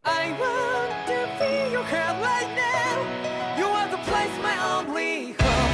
I want to feel your hand right now. You are the place, my only home.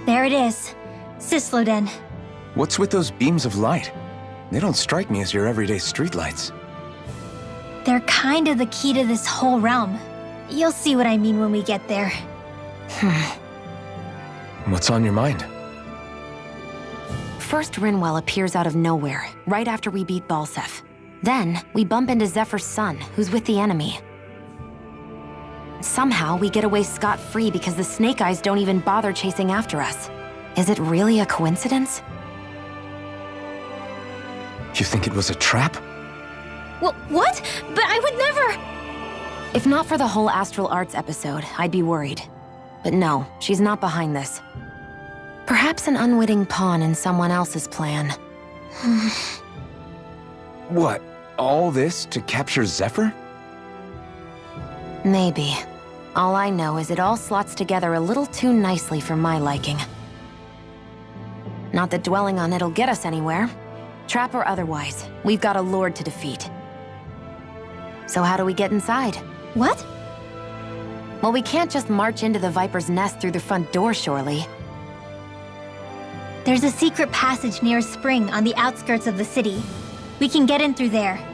There it is. Cisloden. What's with those beams of light? They don't strike me as your everyday streetlights. They're kind of the key to this whole realm. You'll see what I mean when we get there. What's on your mind? First, Rinwell appears out of nowhere, right after we beat Balseph. Then, we bump into Zephyr's son, who's with the enemy. Somehow, we get away scot-free because the Snake Eyes don't even bother chasing after us. Is it really a coincidence? You think it was a trap? What? But I would never... If not for the whole Astral Arts episode, I'd be worried. But no, she's not behind this. Perhaps an unwitting pawn in someone else's plan. What? All this to capture Zephyr? Maybe. All I know is it all slots together a little too nicely for my liking. Not that dwelling on it'll get us anywhere. Trap or otherwise, we've got a lord to defeat. So how do we get inside? What? Well, we can't just march into the Viper's nest through the front door, surely. There's a secret passage near a spring on the outskirts of the city. We can get in through there.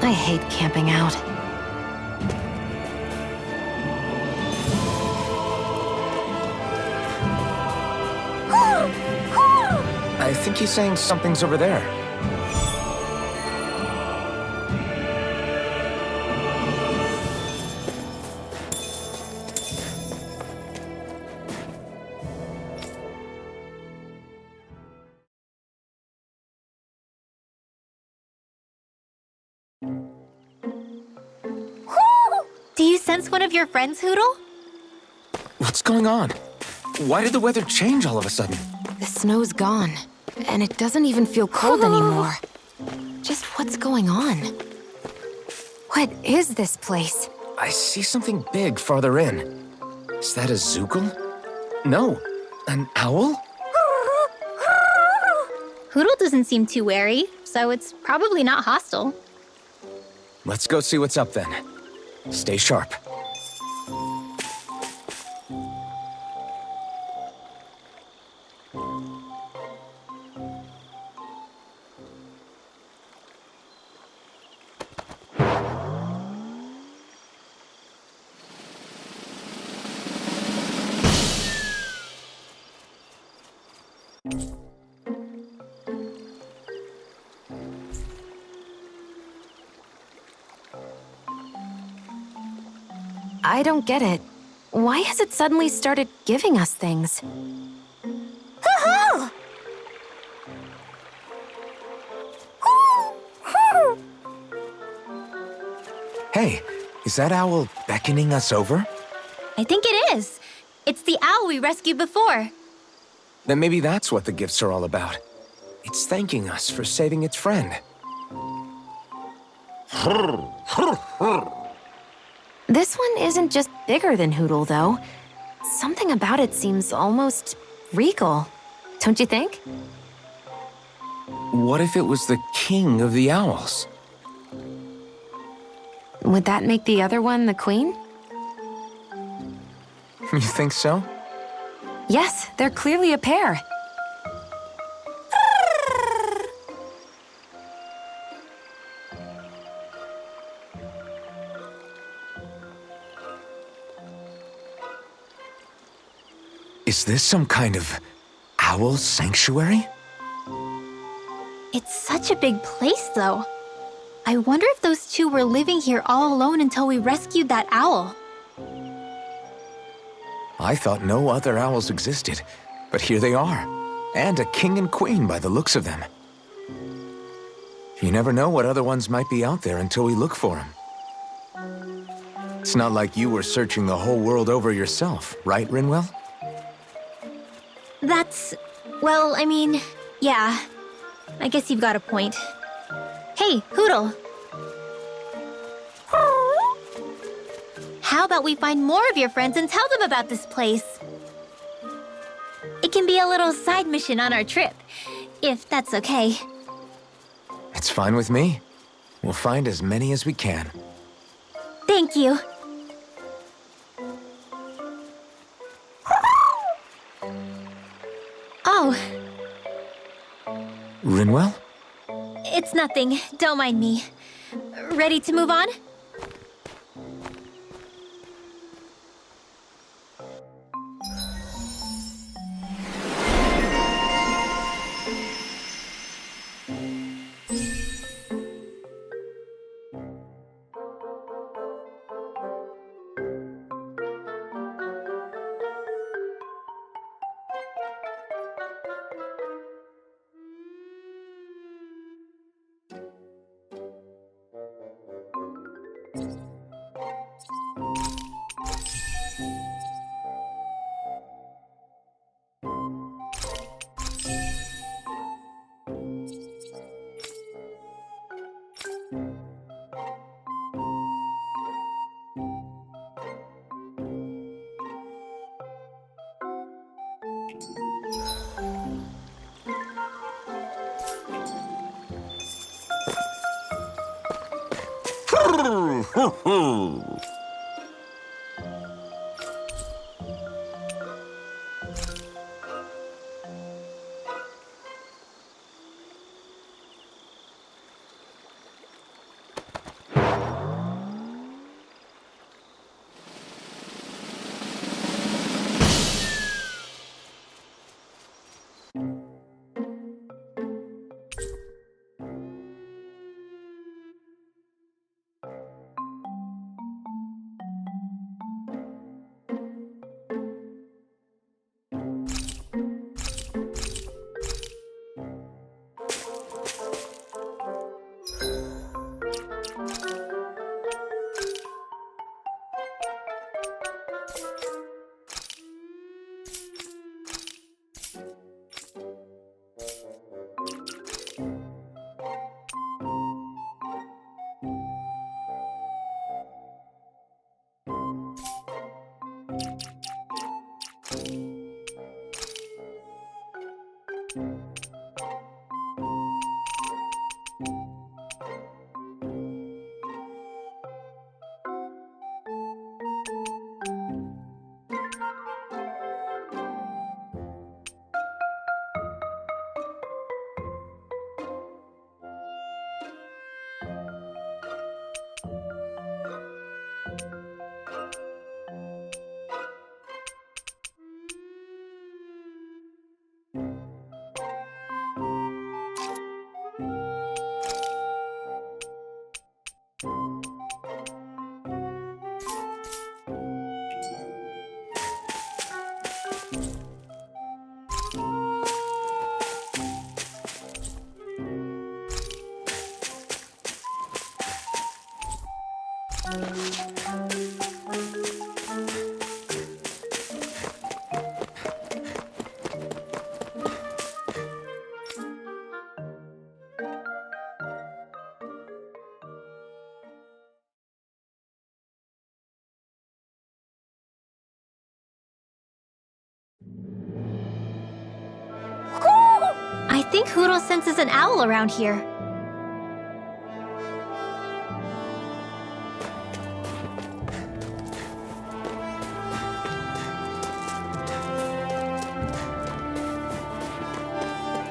I hate camping out. I think he's saying something's over there. Do you sense one of your friends, Hootle? What's going on? Why did the weather change all of a sudden? The snow's gone, and it doesn't even feel cold anymore. Just what's going on? What is this place? I see something big farther in. Is that a Zoogle? No, an owl? Hootle doesn't seem too wary, so it's probably not hostile. Let's go see what's up then. Stay sharp. I don't get it. Why has it suddenly started giving us things? Hey, is that owl beckoning us over? I think it is. It's the owl we rescued before. Then maybe that's what the gifts are all about. It's thanking us for saving its friend. This one isn't just bigger than Hootle, though. Something about it seems almost regal. Don't you think? what if it was the king of the owls? Would that make the other one the queen? You think so? Yes, they're clearly a pair. Is this some kind of owl sanctuary? It's such a big place, though. I wonder if those two were living here all alone until we rescued that owl. I thought no other owls existed, but here they are. And a king and queen by the looks of them. You never know what other ones might be out there until we look for them. It's not like you were searching the whole world over yourself, right, Rinwell? Well, I mean, yeah. I guess you've got a point. Hey, Hootle. How about we find more of your friends and tell them about this place? It can be a little side mission on our trip, if that's okay. It's fine with me. We'll find as many as we can. Thank you. Oh, Rinwell? it's nothing. Don't mind me. Ready to move on? think Hootle senses an owl around here.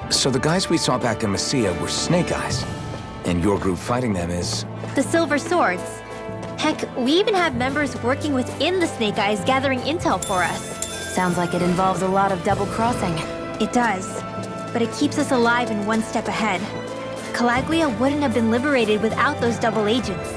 So the guys we saw back in Messia were Snake Eyes, and your group fighting them is... The Silver Swords. Heck, we even have members working within the Snake Eyes gathering intel for us. Sounds like it involves a lot of double-crossing. It does, but it keeps us alive and one step ahead. Calaglia wouldn't have been liberated without those double agents.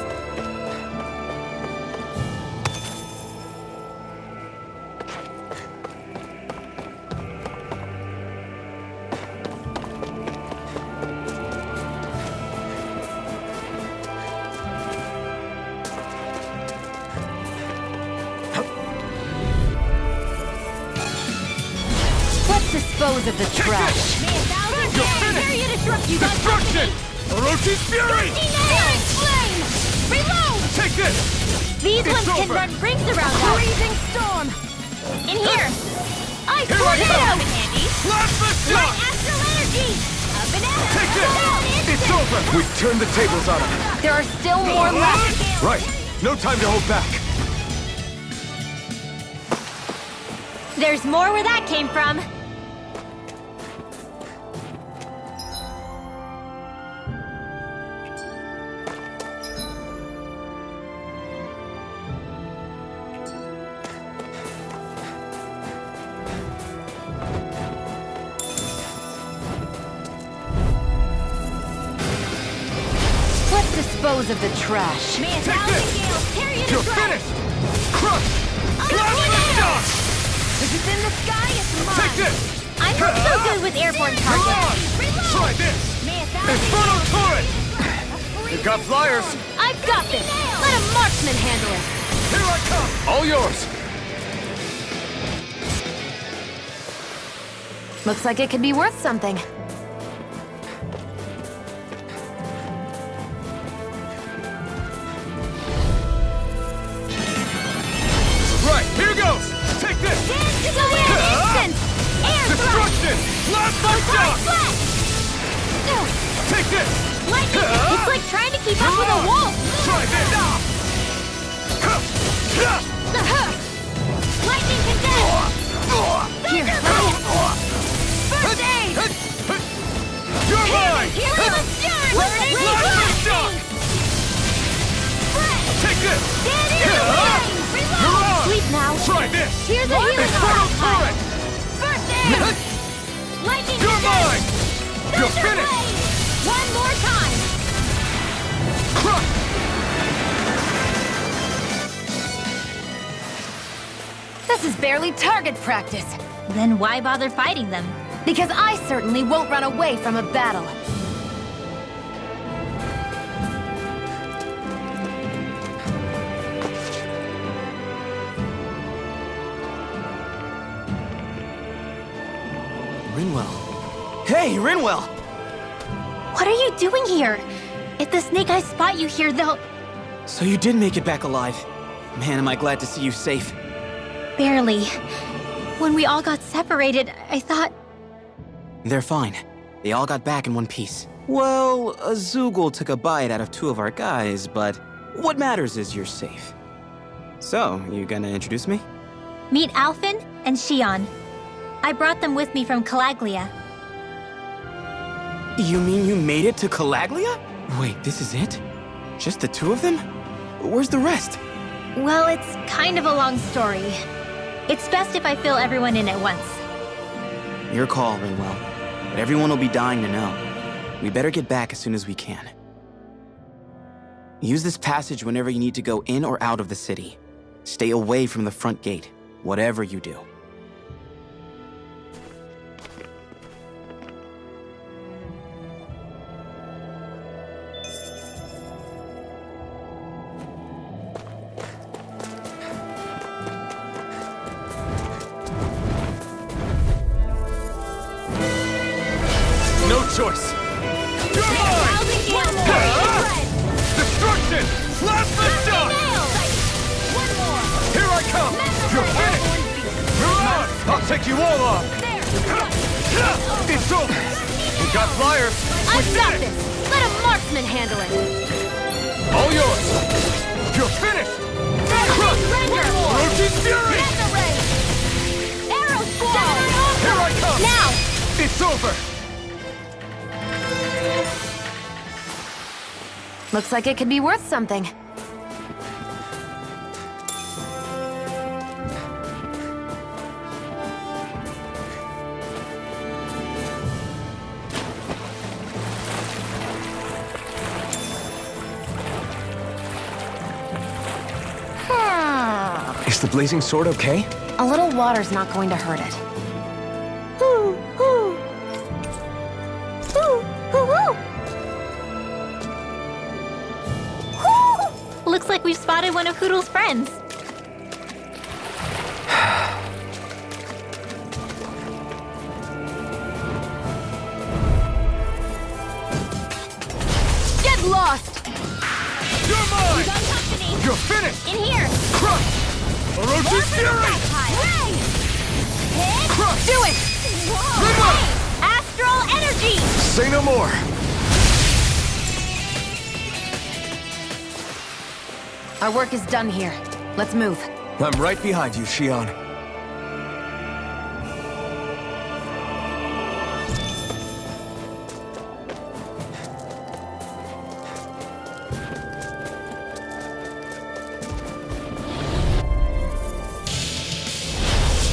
Let's dispose of the trash. Destruction! Orochi's Fury! Flame! Reload! Take this! These It's ones can over. run rings around us. Freezing storm! In here! Ice Here I tornado! come. Plasma shock! Astral energy! A banana! Take this! It's over! We turned the tables on them. There are still more left. Right. No time to hold back. There's more where that came from. Let's dispose of the trash. Take this! You're finished! Crush! Plasma shock! If it's in the sky, it's Take this! I'm not so good with airborne You're targets. on! Try this! Inferno turret! You've got flyers! I've got this. Let a marksman handle it. Here I come! All yours! Looks like it could be worth something. Right, here goes! Take this! Destruction! Plasma shock! Take this! Lightning! It's like trying to keep up with a wolf! Try this! Lightning condensed! Here, First aid! You're mine! Healing with Stern! Plasma shock! Take this! You're on! sleep now. Try this! Here's a healing Inferno arm! turret! First aid! Lightning You're condensed! mine! You're finished! One more time! Crush! This is barely target practice. Then why bother fighting them? Because I certainly won't run away from a battle. Rinwell. Hey, Rinwell! What are you doing here? If the Snake Eyes spot you here, they'll... So you did make it back alive. Man, am I glad to see you safe. Barely. When we all got separated, I thought... They're fine. They all got back in one piece. Well, Azugul took a bite out of two of our guys, but what matters is you're safe. So, you gonna introduce me? Meet Alphen and Shion. I brought them with me from Calaglia. You mean you made it to Calaglia? Wait, this is it? Just the two of them? Where's the rest? Well, it's kind of a long story. It's best if I fill everyone in at once. Your call, Rinwell. But everyone will be dying to know. We better get back as soon as we can. Use this passage whenever you need to go in or out of the city. Stay away from the front gate, whatever you do. No choice! You're mine! Destruction! Plasma shock! Here I come! You're finished! You're on! I'll take you all on! It's over! We got flyers! We I've did got it! this! Let a marksman handle it! All yours! You're finished! Crush! Ranger! Orochi's Fury! Mega Ray! Arrow Squall! Here I come! Now! It's over! Looks like it could be worth something. Is the blazing sword okay? A little water's not going to hurt it. Looks like we've spotted one of Hoodle's friends. Get lost! You're mine! Gun company! You're finished! In here! Crush! Orochi's Fury! Crush! Do it! Rimmer! Astral energy! Say no more! Our work is done here. Let's move. I'm right behind you, Shion.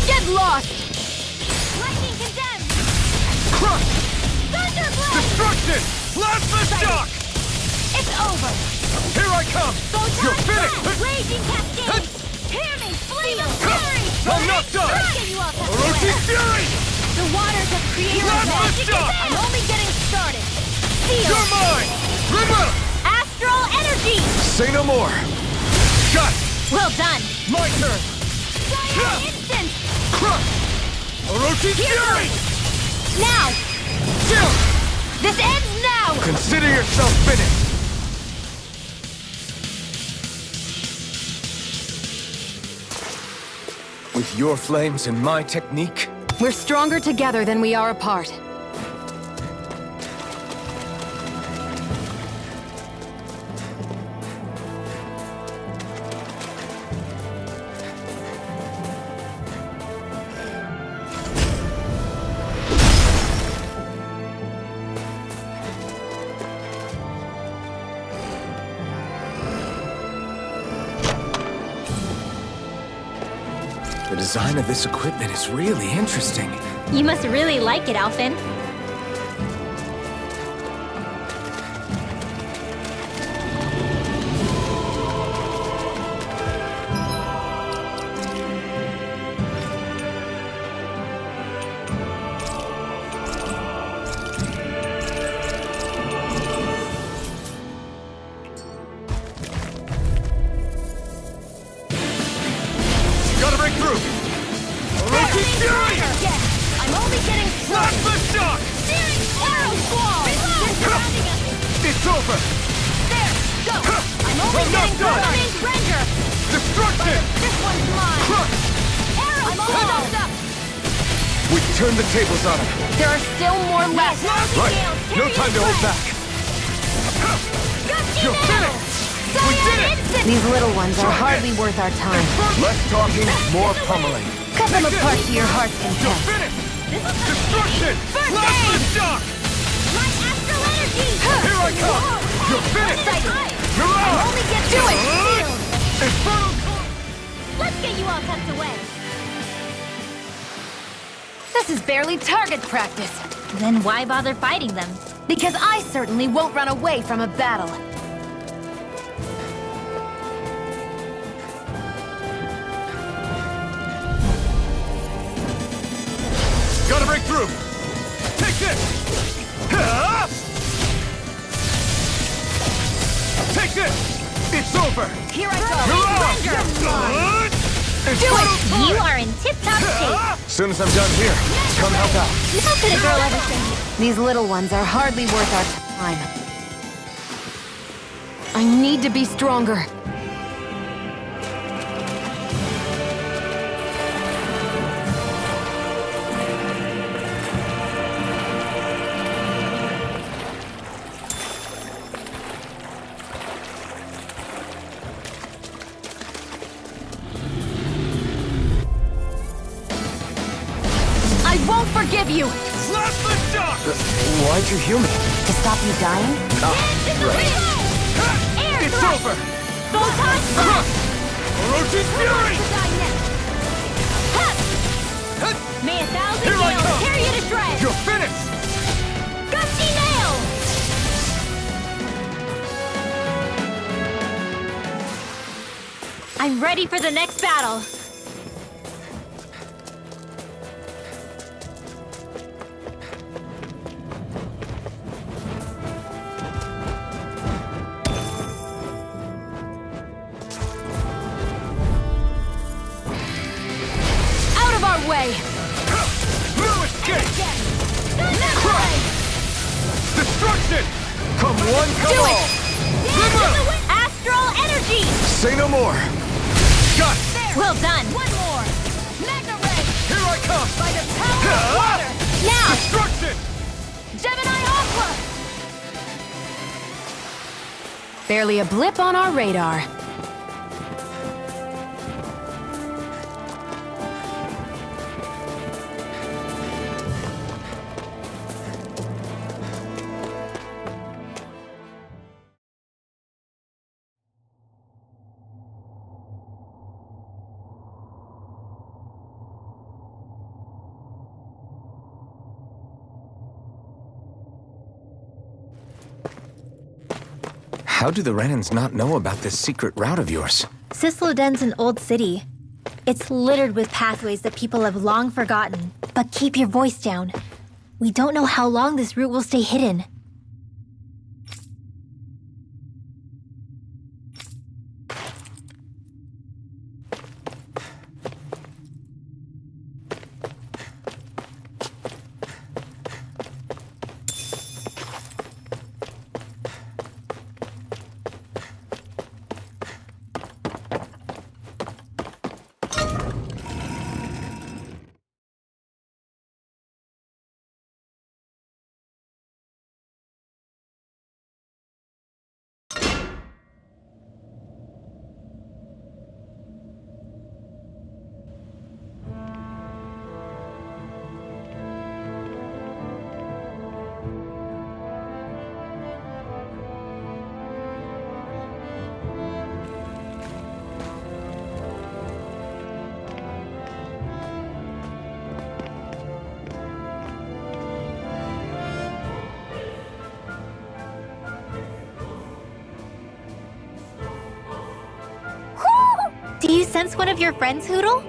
Get lost! Lightning condemned! Crush! Thunderblade! Destruction! Plasma shock! It's over! Here I come! You're finished! Raging cascade! Hear me! Flame of fury! I'm not done! Let's get you off that Orochi's Fury! The waters have created Plasma magic. shock! I'm only getting started. Seal! You're mine! Rimmer! Astral energy! Say no more! Got it! Well done! My turn! Fire instant! Crush! Orochi's Fury! Now! Chill! This ends now! Consider yourself finished! With your flames and my technique, We're stronger together than we are apart. the design of this equipment is really interesting. You must really like it, Alphen. Gotta break through! Orochi's Fury! I'm only getting Plasma shock! Steering arrow squall! They're surrounding us! It's over! There! Go! I'm only I'm not getting done. Flaming Ranger! Destruction! This one's mine! Crush! Arrow I'm all doped up! We turned the tables on him. There are still more left. Right. No time to hold back. You're finished! We did it! These little ones are hardly worth our time. Less talking, more pummeling. Cut them apart to your heart's You're content. finished! Destruction! Plasma shock! Light astral energy! Here I come! You're finished! Mirage! Only get Do it! Infernal Core! Let's get you all tucked away! This is barely target practice. Then why bother fighting them? Because I certainly won't run away from a battle. Gotta break through! Take this! Ah! Take this! It's over! Here I go. Mirage! Do it! You are in tip-top shape! As soon as I'm done here, come help out. How could a girl ever say These little ones are hardly worth our time. I need to be stronger. you! Blast the shock! Why'd you heal me? To stop you dying? It's over! Crush! Orochi's fury! May 1,000 Here I nails come! tear you to shreds! You're finished! Gusty nail! I'm ready for the next battle. Out of our way! No escape! Crush! Destruction! Come one, come all! Astral energy! Say no more. Got it! Well done. One more. Magna Ray. Here I come! By the power of water. Now, Destruction! Gemini Aqua. Barely a blip on our radar. How do the Renans not know about this secret route of yours? Cisloden's an old city. It's littered with pathways that people have long forgotten. But keep your voice down. We don't know how long this route will stay hidden. Do you sense one of your friends, Hootle?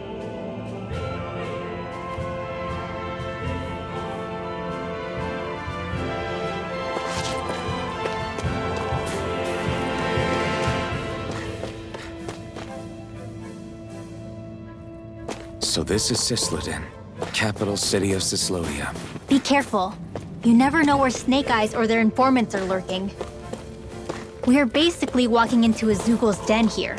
So this is Cisloden, capital city of Cislodia. Be careful. You never know where Snake Eyes or their informants are lurking. We are basically walking into a Zoogl's den here.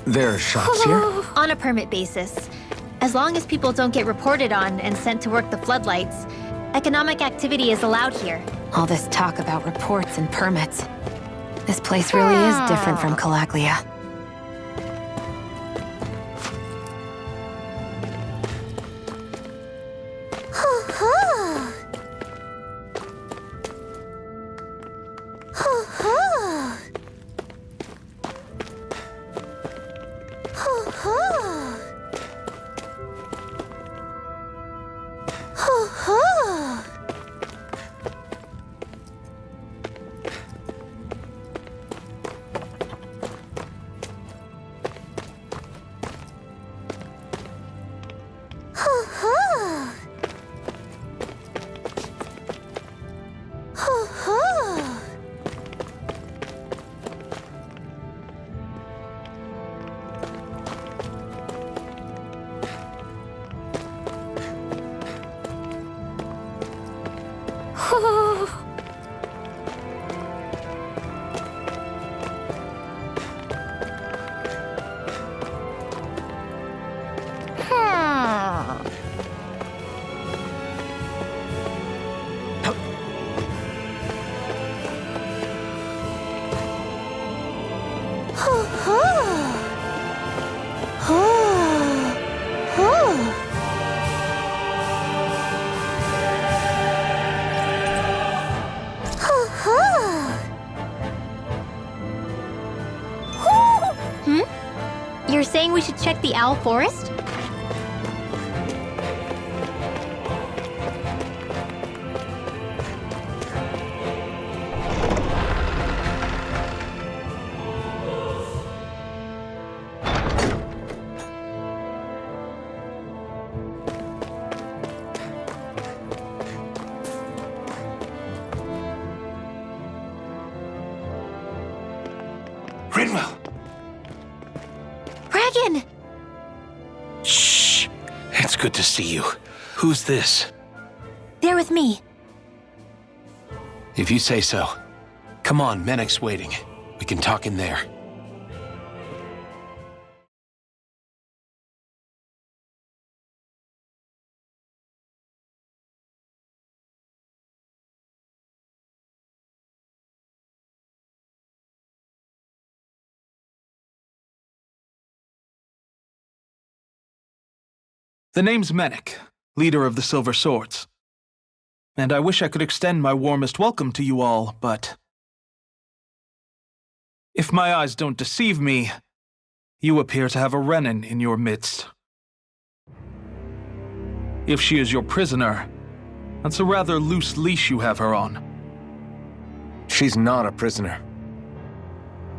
There are shops here? On a permit basis. As long as people don't get reported on and sent to work the floodlights, economic activity is allowed here. All this talk about reports and permits. This place really is different from Calaglia. You're saying we should check the Owl Forest? Rinwell! Regan! Shh! It's good to see you. Who's this? They're with me. If you say so. Come on, Menek's waiting. We can talk in there. The name's Menek, leader of the Silver Swords. And I wish I could extend my warmest welcome to you all, but if my eyes don't deceive me, you appear to have a Renan in your midst. If she is your prisoner, that's a rather loose leash you have her on. She's not a prisoner.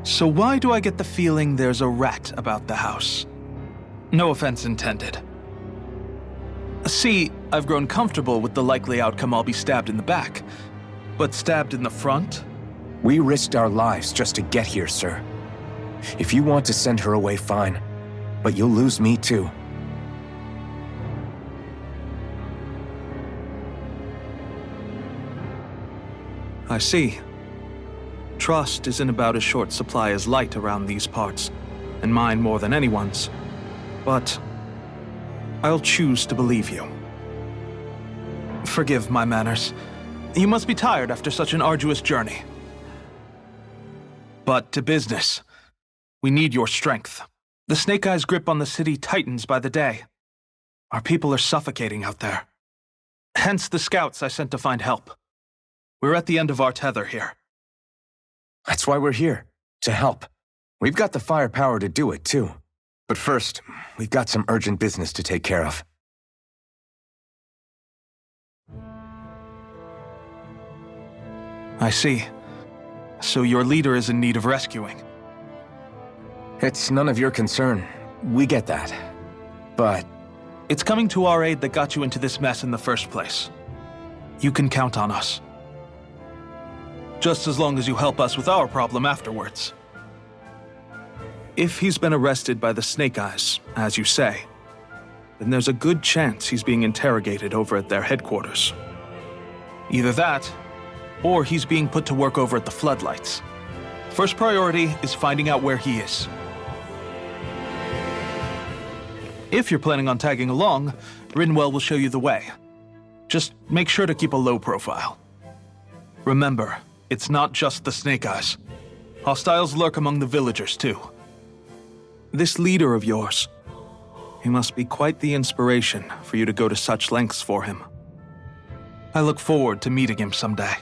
So why do I get the feeling there's a rat about the house? No offense intended. See, I've grown comfortable with the likely outcome I'll be stabbed in the back. But stabbed in the front? We risked our lives just to get here, sir. If you want to send her away, fine. But you'll lose me too. I see. Trust isn't about as short supply as light around these parts, and mine more than anyone's. But I'll choose to believe you. Forgive my manners. You must be tired after such an arduous journey. But to business. We need your strength. The Snake Eyes' grip on the city tightens by the day. Our people are suffocating out there. Hence the scouts I sent to find help. We're at the end of our tether here. That's why we're here, to help. We've got the firepower to do it, too. But first, we've got some urgent business to take care of. I see. So your leader is in need of rescuing. It's none of your concern. We get that. But It's coming to our aid that got you into this mess in the first place. You can count on us. Just as long as you help us with our problem afterwards. If he's been arrested by the Snake Eyes, as you say, then there's a good chance he's being interrogated over at their headquarters. Either that, or he's being put to work over at the Floodlights. First priority is finding out where he is. If you're planning on tagging along, Rinwell will show you the way. Just make sure to keep a low profile. Remember, it's not just the Snake Eyes. Hostiles lurk among the villagers, too. This leader of yours, he must be quite the inspiration for you to go to such lengths for him. I look forward to meeting him someday.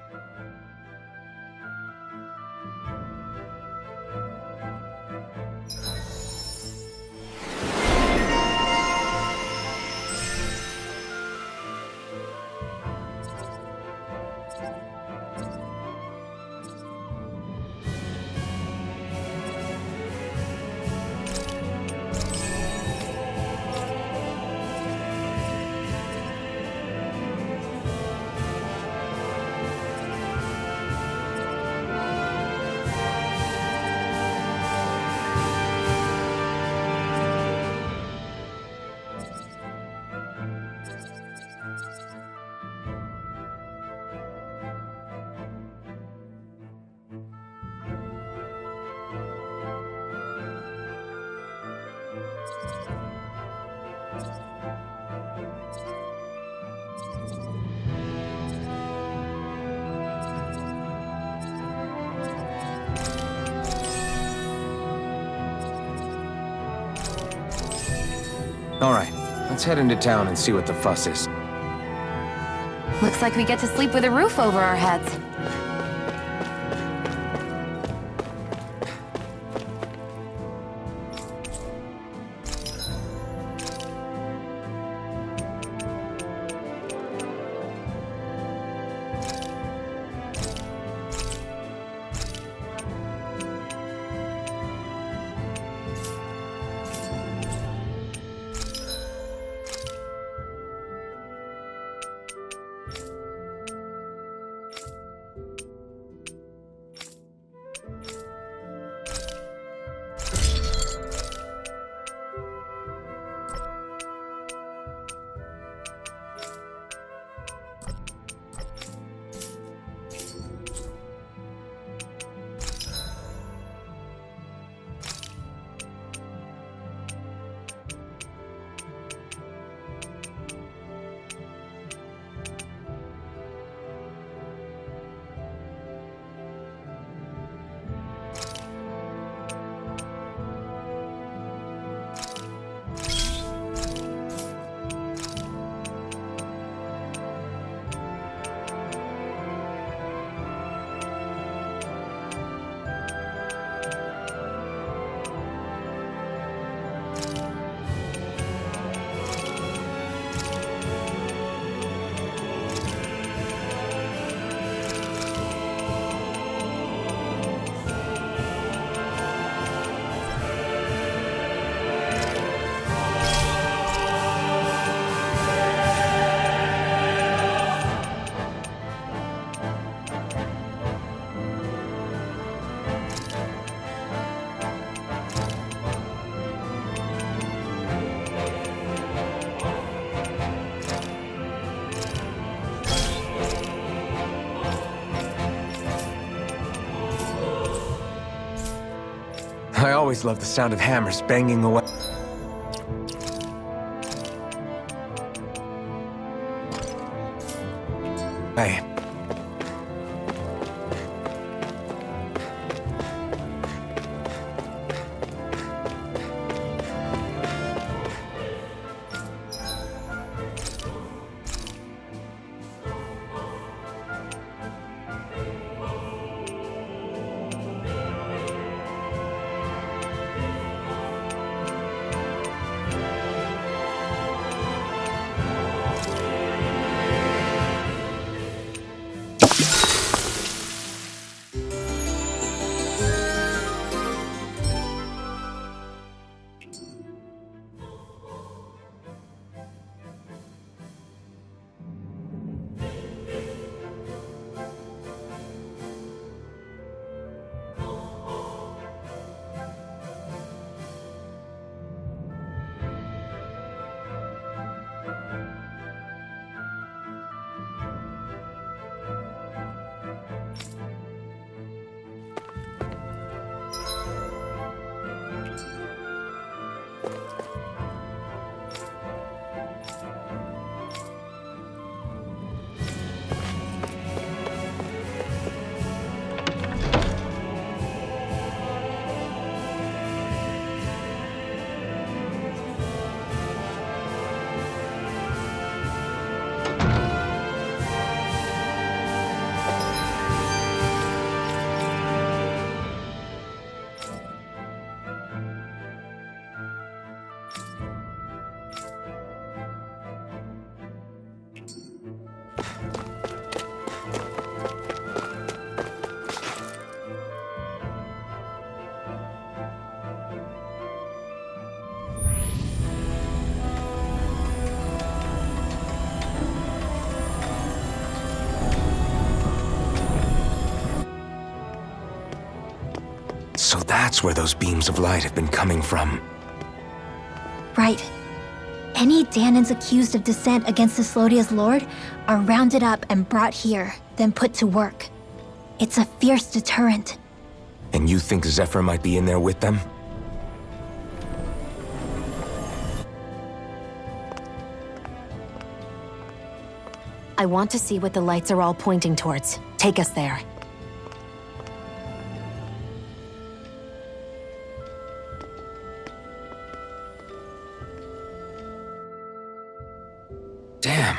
All right, let's head into town and see what the fuss is. Looks like we get to sleep with a roof over our heads. I always love the sound of hammers banging away. Hey. That's where those beams of light have been coming from. Right. Any Danans accused of dissent against Cyslodia's lord are rounded up and brought here, then put to work. It's a fierce deterrent. And you think Zephyr might be in there with them? I want to see what the lights are all pointing towards. Take us there. Damn,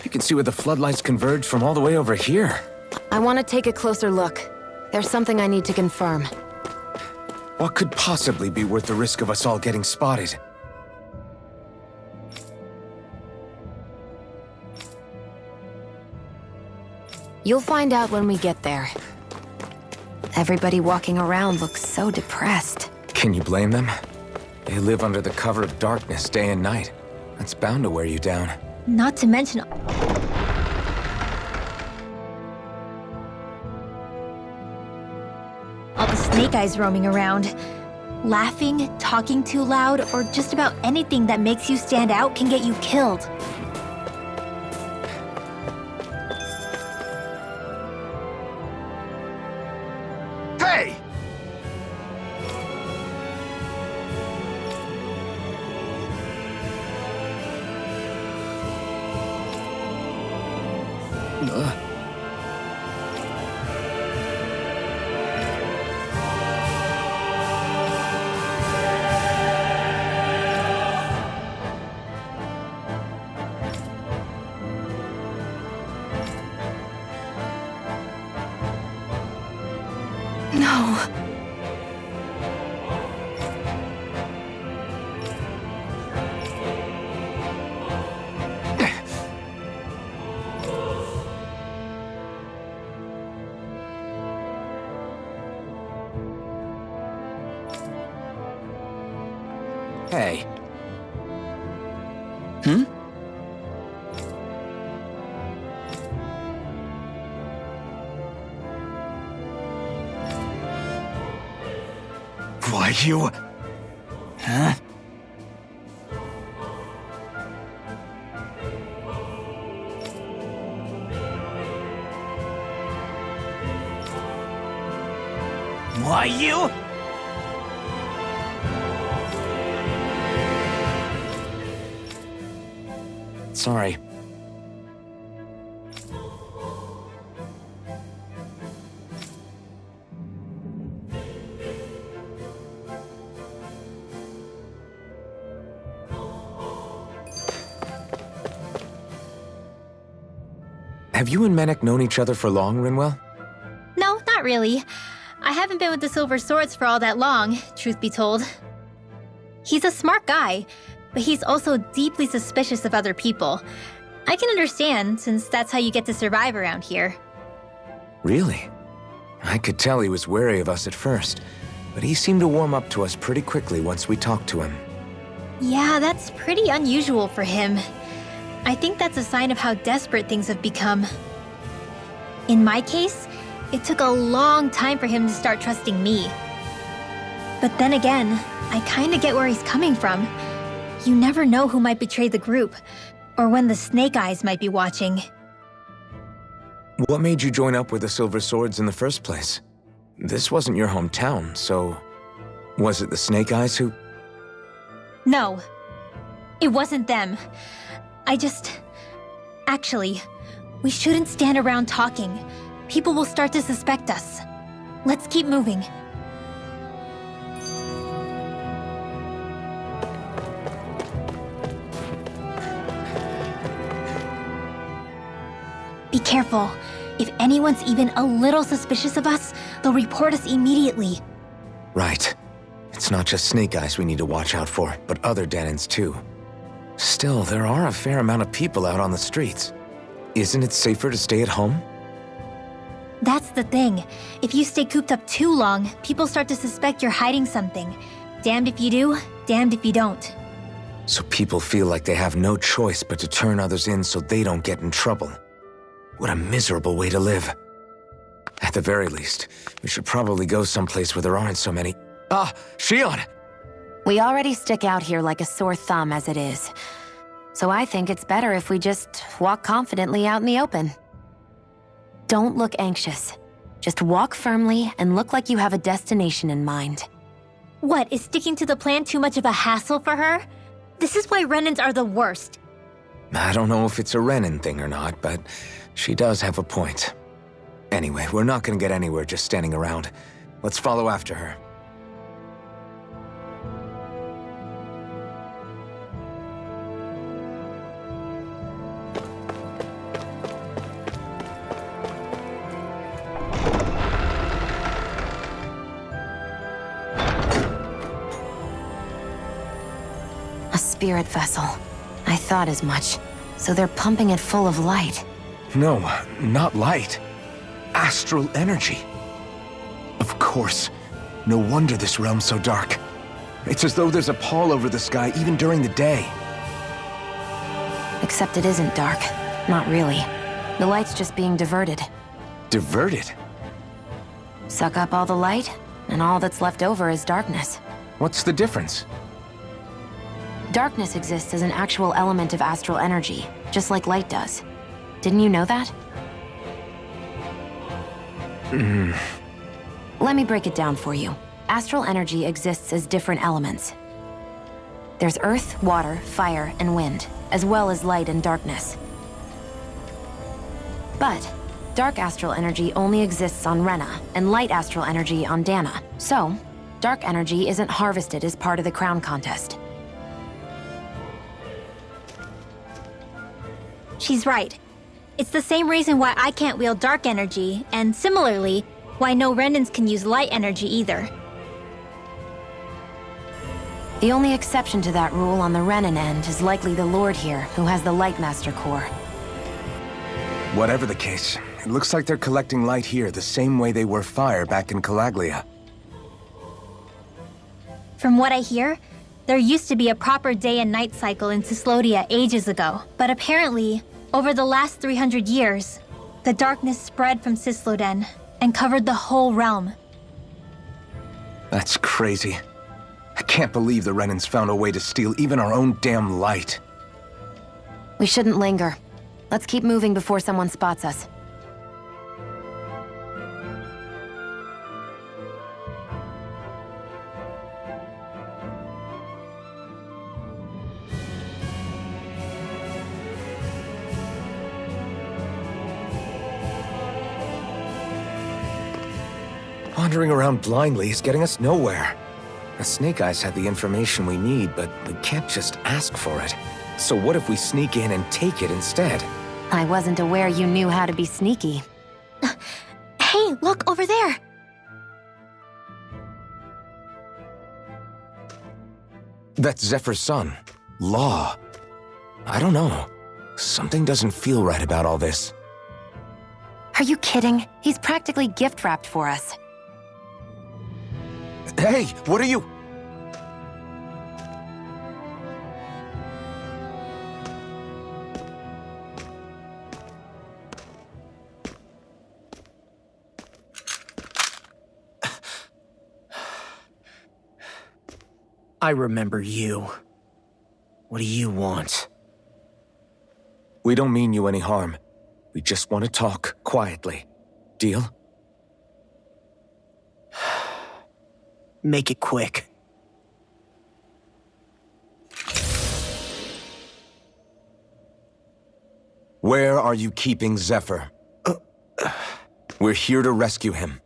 you can see where the floodlights converge from all the way over here. I want to take a closer look. There's something I need to confirm. What could possibly be worth the risk of us all getting spotted? You'll find out when we get there. Everybody walking around looks so depressed. Can you blame them? They live under the cover of darkness day and night. That's bound to wear you down. Not to mention all the snake eyes roaming around. Laughing, talking too loud, or just about anything that makes you stand out can get you killed. Hey! No. Hey. Why, you... Huh? Why, you... Sorry. Have you and Menek known each other for long, Rinwell? No, not really. I haven't been with the Silver Swords for all that long, truth be told. He's a smart guy, but he's also deeply suspicious of other people. I can understand, since that's how you get to survive around here. Really? I could tell he was wary of us at first, but he seemed to warm up to us pretty quickly once we talked to him. Yeah, that's pretty unusual for him. I think that's a sign of how desperate things have become. In my case, it took a long time for him to start trusting me. But then again, I kinda get where he's coming from. You never know who might betray the group, or when the Snake Eyes might be watching. What made you join up with the Silver Swords in the first place? This wasn't your hometown, so... Was it the Snake Eyes who... No, it wasn't them. Actually, we shouldn't stand around talking. People will start to suspect us. Let's keep moving. Be careful. If anyone's even a little suspicious of us, they'll report us immediately. Right. It's not just Snake Eyes we need to watch out for, but other Danans too. Still, there are a fair amount of people out on the streets. Isn't it safer to stay at home? That's the thing. If you stay cooped up too long, people start to suspect you're hiding something. Damned if you do, damned if you don't. So people feel like they have no choice but to turn others in so they don't get in trouble. What a miserable way to live. At the very least, we should probably go someplace where there aren't so many... Shion! We already stick out here like a sore thumb as it is. So I think it's better if we just walk confidently out in the open. Don't look anxious. Just walk firmly and look like you have a destination in mind. What, is sticking to the plan too much of a hassle for her? This is why Renans are the worst. I don't know if it's a Renan thing or not, but she does have a point. Anyway, we're not gonna get anywhere just standing around. Let's follow after her. A spirit vessel. I thought as much. So they're pumping it full of light. No, not light. Astral energy. Of course. No wonder this realm's so dark. It's as though there's a pall over the sky even during the day. Except it isn't dark. Not really. The light's just being diverted. Diverted? Suck up all the light, and all that's left over is darkness. What's the difference? Darkness exists as an actual element of astral energy, just like light does. Didn't you know that? Let me break it down for you. Astral energy exists as different elements. There's earth, water, fire, and wind, as well as light and darkness. But dark astral energy only exists on Rena, and light astral energy on Dana. So, dark energy isn't harvested as part of the crown contest. She's right. It's the same reason why I can't wield dark energy, and similarly, why no Renans can use light energy either. The only exception to that rule on the Renan end is likely the Lord here, who has the Lightmaster core. Whatever the case, it looks like they're collecting light here the same way they were fire back in Calaglia. From what I hear, there used to be a proper day and night cycle in Cyslodia ages ago, but apparently, over the last 300 years, the darkness spread from Cysloden and covered the whole realm. That's crazy. I can't believe the Renans found a way to steal even our own damn light. We shouldn't linger. Let's keep moving before someone spots us. Wandering around blindly is getting us nowhere. The Snake Eyes have the information we need, but we can't just ask for it. So what if we sneak in and take it instead? I wasn't aware you knew how to be sneaky. Hey, look over there! That's Zephyr's son, Law. I don't know. Something doesn't feel right about all this. Are you kidding? He's practically gift-wrapped for us. Hey, what are you? I remember you. What do you want? We don't mean you any harm. We just want to talk quietly. Deal? Make it quick. Where are you keeping Zephyr? We're here to rescue him.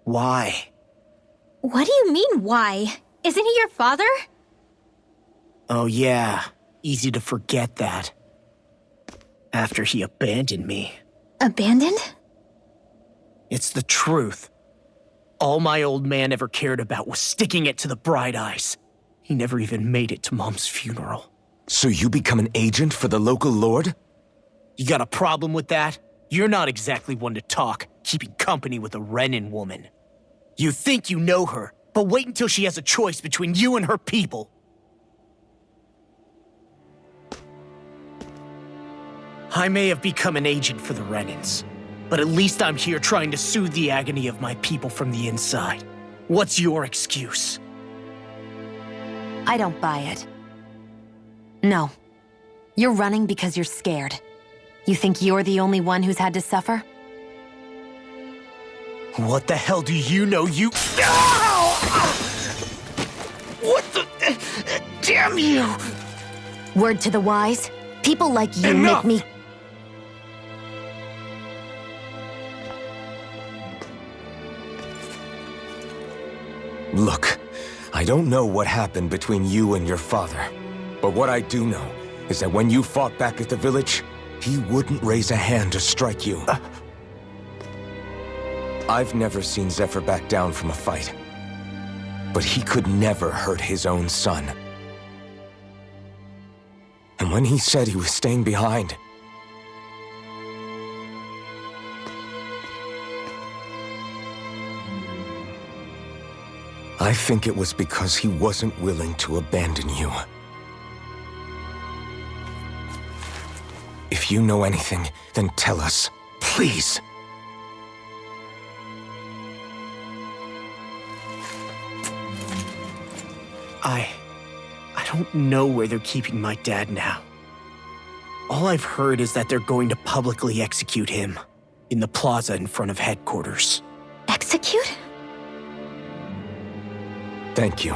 Why? What do you mean, why? Isn't he your father? Oh yeah, easy to forget that. After he abandoned me. Abandoned? It's the truth. All my old man ever cared about was sticking it to the Bright Eyes. He never even made it to Mom's funeral. So you become an agent for the local lord? You got a problem with that? You're not exactly one to talk, keeping company with a Renan woman. You think you know her, but wait until she has a choice between you and her people. I may have become an agent for the Renans, but at least I'm here trying to soothe the agony of my people from the inside. What's your excuse? I don't buy it. No. You're running because you're scared. You think you're the only one who's had to suffer? What the hell do you know, you... Ow! What the... Damn you! Word to the wise, people like you Enough! make me... Look, I don't know what happened between you and your father, but what I do know is that when you fought back at the village, he wouldn't raise a hand to strike you. I've never seen Zephyr back down from a fight, but he could never hurt his own son. And when he said he was staying behind, I think it was because he wasn't willing to abandon you. If you know anything, then tell us, please. I don't know where they're keeping my dad now. All I've heard is that they're going to publicly execute him in the plaza in front of headquarters. Execute? Thank you.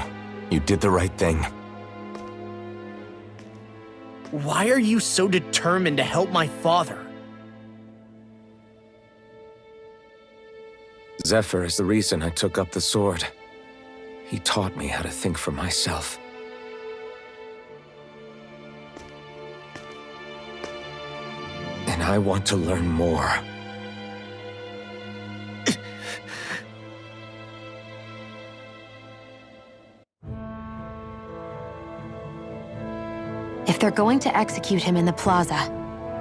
You did the right thing. Why are you so determined to help my father? Zephyr is the reason I took up the sword. He taught me how to think for myself. And I want to learn more. If they're going to execute him in the plaza,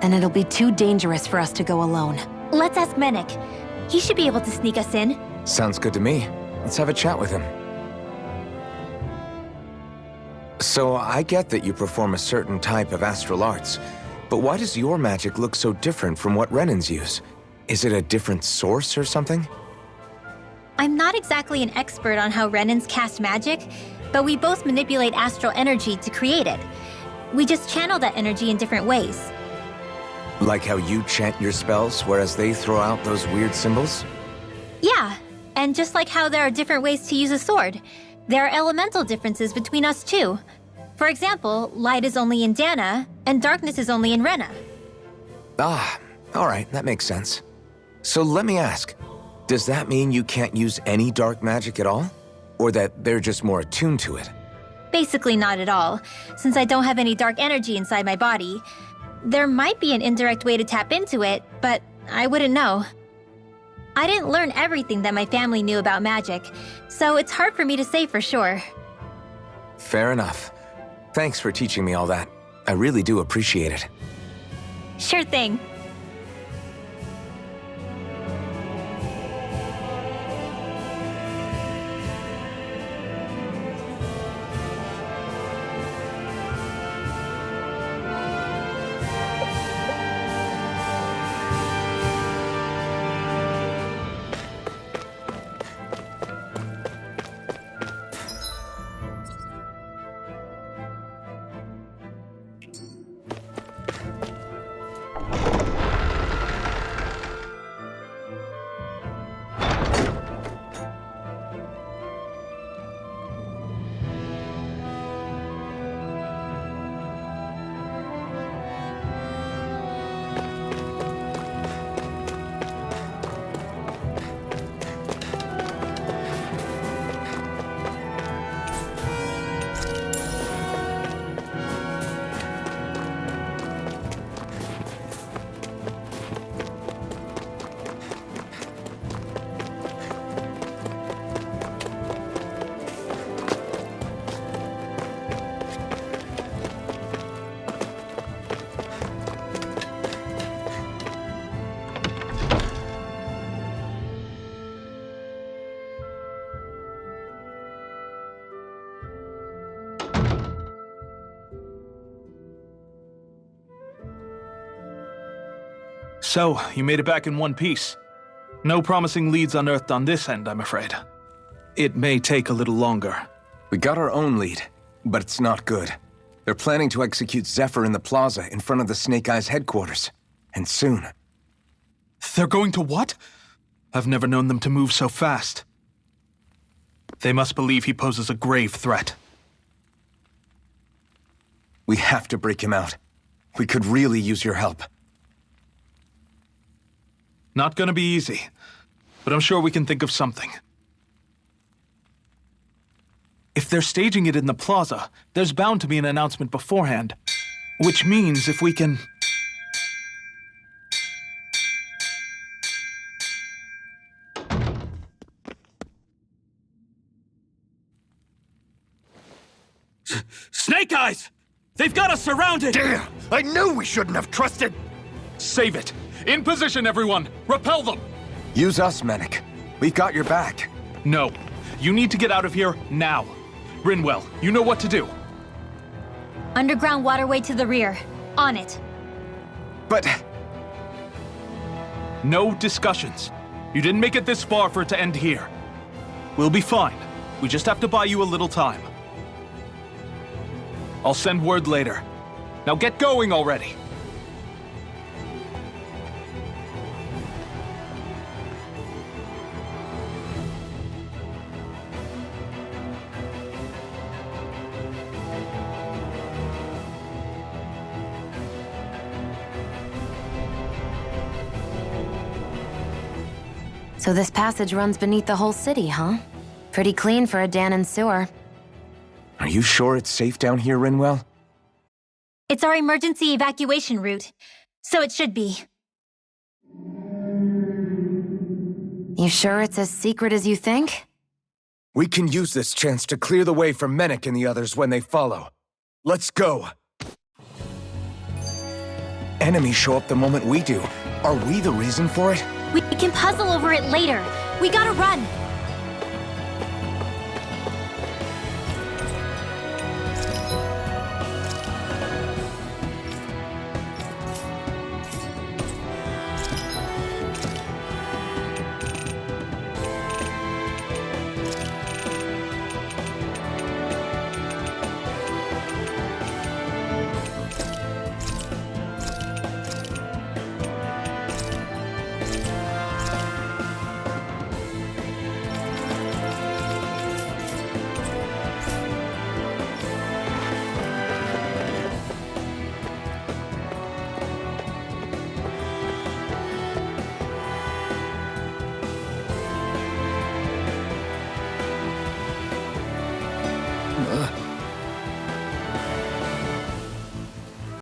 then it'll be too dangerous for us to go alone. Let's ask Menik. He should be able to sneak us in. Sounds good to me. Let's have a chat with him. So, I get that you perform a certain type of astral arts, but why does your magic look so different from what Renan's use? Is it a different source or something? I'm not exactly an expert on how Renans cast magic, but we both manipulate astral energy to create it. We just channel that energy in different ways. Like how you chant your spells, whereas they throw out those weird symbols? Yeah, and just like how there are different ways to use a sword, there are elemental differences between us too. For example, light is only in Dana, and darkness is only in Rena. Ah, alright, that makes sense. So let me ask, does that mean you can't use any dark magic at all? Or that they're just more attuned to it? Basically not at all, since I don't have any dark energy inside my body. There might be an indirect way to tap into it, but I wouldn't know. I didn't learn everything that my family knew about magic, so it's hard for me to say for sure. Fair enough. Thanks for teaching me all that. I really do appreciate it. Sure thing. So, you made it back in one piece. No promising leads unearthed on this end, I'm afraid. It may take a little longer. We got our own lead, but it's not good. They're planning to execute Zephyr in the plaza in front of the Snake Eyes headquarters. And soon. They're going to what? I've never known them to move so fast. They must believe he poses a grave threat. We have to break him out. We could really use your help. Not gonna be easy, but I'm sure we can think of something. If they're staging it in the plaza, there's bound to be an announcement beforehand. Which means if we can... Snake Eyes! They've got us surrounded! Damn! I knew we shouldn't have trusted! Save it! In position, everyone! Repel them! Use us, Mennick. We've got your back. No. You need to get out of here now. Rinwell, you know what to do. Underground waterway to the rear. On it. But... No discussions. You didn't make it this far for it to end here. We'll be fine. We just have to buy you a little time. I'll send word later. Now get going already! So this passage runs beneath the whole city, huh? Pretty clean for a Danon sewer. Are you sure it's safe down here, Rinwell? It's our emergency evacuation route, so it should be. You sure it's as secret as you think? We can use this chance to clear the way for Mennick and the others when they follow. Let's go! Enemies show up the moment we do. Are we the reason for it? We can puzzle over it later. We gotta run.